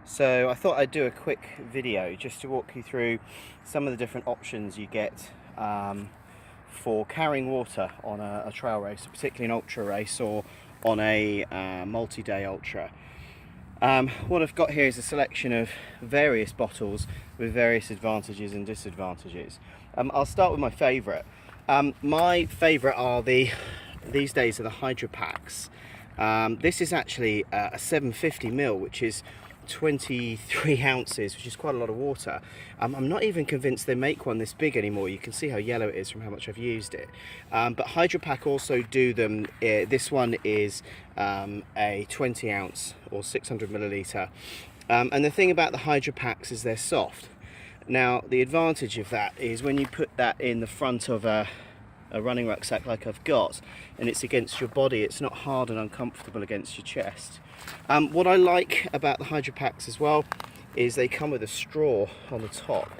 So I thought I'd do a quick video just to walk you through some of the different options you get for carrying water on a trail race, particularly an ultra race or on a multi-day ultra. What I've got here is a selection of various bottles with various advantages and disadvantages. I'll start with my favourite. My favourite are these days are the Hydrapaks. This is actually a 750ml, which is 23 ounces, which is quite a lot of water. I'm not even convinced they make one this big anymore. You can see how yellow it is from how much I've used it. But Hydrapak also do them. This one is a 20 ounce or 600 milliliter. And the thing about the Hydrapaks is they're soft. Now the advantage of that is when you put that in the front of a running rucksack like I've got, and it's against your body, it's not hard and uncomfortable against your chest. What I like about the Hydrapaks as well is they come with a straw on the top.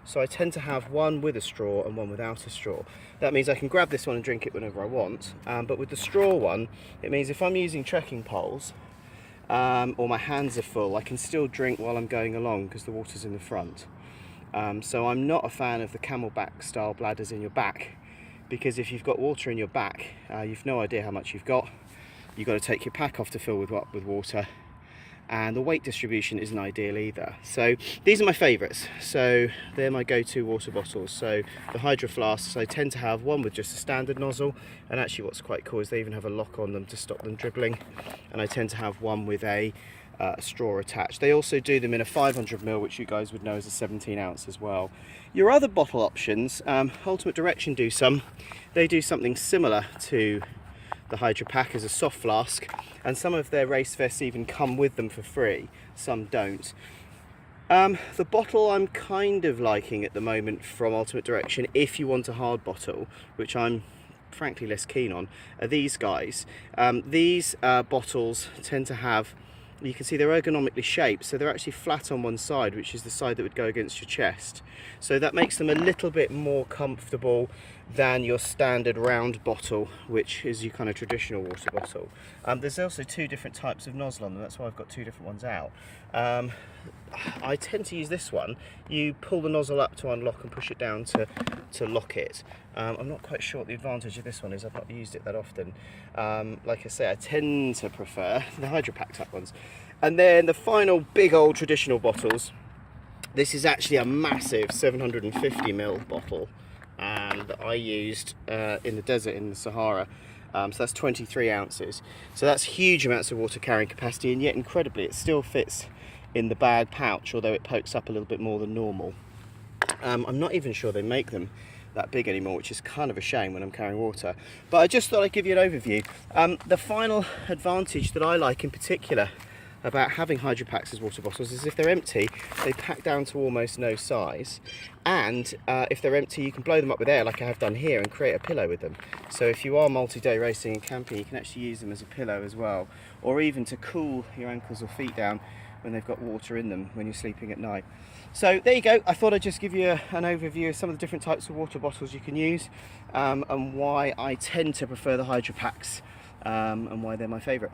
So I tend to have one with a straw and one without a straw. That means I can grab this one and drink it whenever I want. But with the straw one, it means if I'm using trekking poles or my hands are full, I can still drink while I'm going along because the water's in the front. So I'm not a fan of the camelback style bladders in your back, because if you've got water in your back, you've no idea how much you've got. You've got to take your pack off to fill with water, and the weight distribution isn't ideal either. So these are my favourites. So they're my go-to water bottles. So the Hydro flasks, I tend to have one with just a standard nozzle, and actually what's quite cool is they even have a lock on them to stop them dribbling, and I tend to have one with a straw attached. They also do them in a 500ml, which you guys would know is a 17 ounce as well. Your other bottle options, Ultimate Direction do some. They do something similar to the Hydrapak as a soft flask, and some of their race vests even come with them for free, some don't. The bottle I'm kind of liking at the moment from Ultimate Direction, if you want a hard bottle, which I'm frankly less keen on, are these guys. These bottles tend to have, you can see they're ergonomically shaped, so they're actually flat on one side, which is the side that would go against your chest. So that makes them a little bit more comfortable than your standard round bottle, which is your kind of traditional water bottle. There's also two different types of nozzle on them, that's why I've got two different ones out. I tend to use this one. You pull the nozzle up to unlock and push it down to lock it. I'm not quite sure what the advantage of this one is. I've not used it that often. Like I say, I tend to prefer the Hydrapak type ones. And then the final big old traditional bottles. This is actually a massive 750ml bottle that I used in the desert in the Sahara. So that's 23 ounces. So that's huge amounts of water carrying capacity, and yet incredibly it still fits in the bag pouch, although it pokes up a little bit more than normal. I'm not even sure they make them that big anymore, which is kind of a shame when I'm carrying water. But I just thought I'd give you an overview. The final advantage that I like in particular about having Hydrapaks as water bottles is if they're empty, they pack down to almost no size. And if they're empty, you can blow them up with air like I have done here and create a pillow with them. So if you are multi-day racing and camping, you can actually use them as a pillow as well, or even to cool your ankles or feet down when they've got water in them when you're sleeping at night. So there you go. I thought I'd just give you an overview of some of the different types of water bottles you can use, and why I tend to prefer the Hydrapaks, and why they're my favourite.